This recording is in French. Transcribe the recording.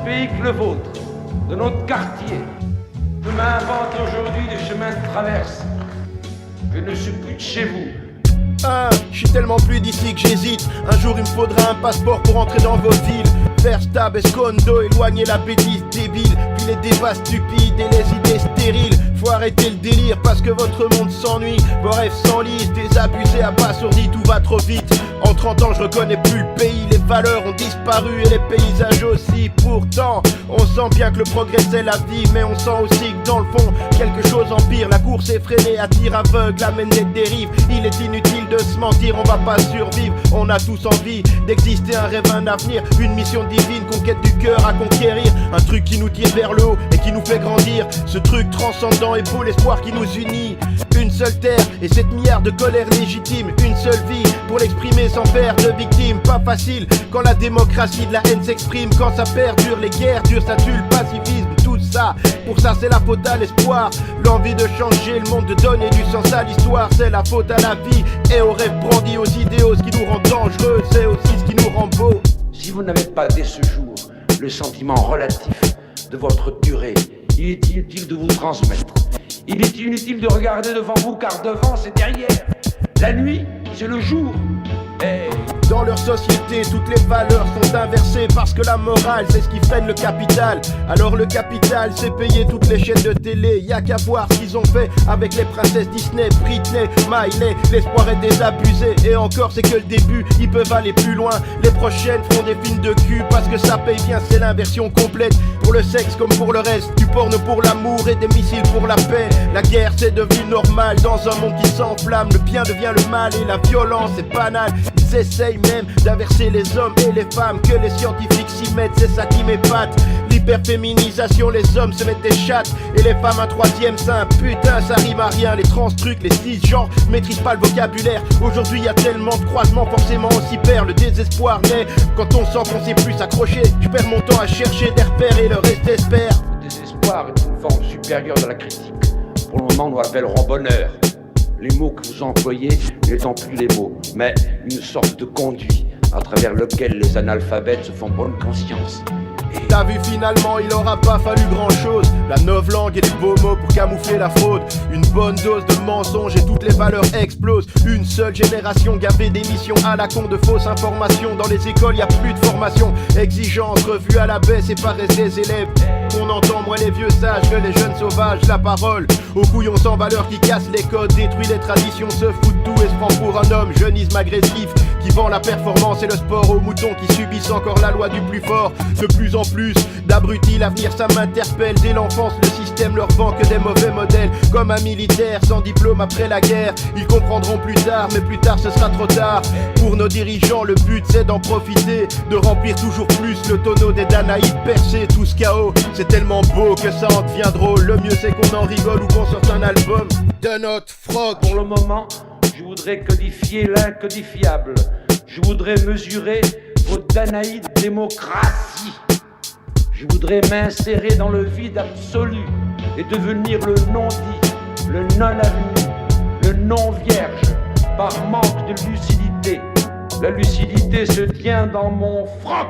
pays que le vôtre, de notre quartier. Je m'invente aujourd'hui des chemins de traverse. Je ne suis plus de chez vous. Je suis tellement plus d'ici que j'hésite. Un jour il me faudra un passeport pour entrer dans vos villes. Faire stab, escondo, éloigner la bêtise débile. Puis les débats stupides et les idées stériles. Faut arrêter le délire parce que votre monde s'ennuie. Vos rêves s'enlisent, désabusés, abasourdis, tout va trop vite. En 30 ans je reconnais plus le pays. Les valeurs ont disparu et les paysages aussi. Pourtant on sent bien que le progrès c'est la vie. Mais on sent aussi que dans le fond quelque chose empire. La course effrénée à tir aveugle amène des dérives. Il est inutile de se mentir, on va pas survivre. On a tous envie d'exister, un rêve, un avenir. Une mission divine, conquête du cœur à conquérir. Un truc qui nous tire vers le haut et qui nous fait grandir. Ce truc transcendant et beau, l'espoir qui nous unit. Une seule terre et 7 milliards de colères légitimes. Une seule vie pour l'exprimer sans faire de victimes. Pas facile quand la démocratie de la haine s'exprime. Quand ça perdure, les guerres durent, ça tue le pacifisme. Tout ça, pour ça c'est la faute à l'espoir. L'envie de changer le monde, de donner du sens à l'histoire. C'est la faute à la vie et aux rêves brandis, aux idéaux. Ce qui nous rend dangereux, c'est aussi ce qui nous rend beau. Si vous n'avez pas dès ce jour le sentiment relatif de votre durée, il est inutile de vous transmettre. Il est inutile de regarder devant vous, car devant c'est derrière. La nuit, c'est le jour. Hey. Dans leur société, toutes les valeurs sont inversées parce que la morale, c'est ce qui freine le capital. Alors le capital, c'est payer toutes les chaînes de télé. Y'a qu'à voir ce qu'ils ont fait avec les princesses Disney, Britney, Miley. L'espoir est désabusé et encore c'est que le début. Ils peuvent aller plus loin. Les prochaines feront des films de cul parce que ça paye bien, c'est l'inversion complète. Pour le sexe comme pour le reste, du porno pour l'amour et des missiles pour la paix. La guerre c'est devenu normal dans un monde qui s'enflamme. Le bien devient le mal et la violence est banale. Ils essayent même d'inverser les hommes et les femmes. Que les scientifiques s'y mettent, c'est ça qui m'épate. L'hyperféminisation, les hommes se mettent des chattes et les femmes un troisième sein. Putain ça rime à rien, les trans trucs, les cisgenres maîtrisent pas le vocabulaire. Aujourd'hui y a tellement de croisements, forcément on s'y perd. Le désespoir naît quand on sent qu'on sait plus s'accrocher. Je perds mon temps à chercher des repères et le reste espère. Le désespoir est une forme supérieure de la critique. Pour le moment nous l'appellerons bonheur. Les mots que vous employez n'étant plus les mots, mais une sorte de conduit à travers lequel les analphabètes se font bonne conscience. T'as vu, finalement il aura pas fallu grand chose. La novlangue et les beaux mots pour camoufler la fraude. Une bonne dose de mensonges et toutes les valeurs explosent. Une seule génération gavée d'émissions à la con, de fausses informations. Dans les écoles y a plus de formation. Exigence revue à la baisse et paresse des élèves. On entend moins les vieux sages que les jeunes sauvages. La parole aux couillons sans valeur qui casse les codes, détruit les traditions, se fout de tout et se prend pour un homme. Jeunisme agressif qui vend la performance et le sport aux moutons qui subissent encore la loi du plus fort. De plus en plus d'abrutis, l'avenir ça m'interpelle. Dès l'enfance le système leur vend que des mauvais modèles. Comme un militaire sans diplôme après la guerre. Ils comprendront plus tard, mais plus tard ce sera trop tard. Pour nos dirigeants le but c'est d'en profiter, de remplir toujours plus le tonneau des Danaïdes, percer tout ce chaos. C'est tellement beau que ça en devient drôle. Le mieux c'est qu'on en rigole ou qu'on sorte un album de notre froc. Pour le moment, je voudrais codifier l'incodifiable. Je voudrais mesurer vos Danaïdes démocratie. Je voudrais m'insérer dans le vide absolu et devenir le non-dit, le non-avenu, le non-vierge, par manque de lucidité. La lucidité se tient dans mon froc.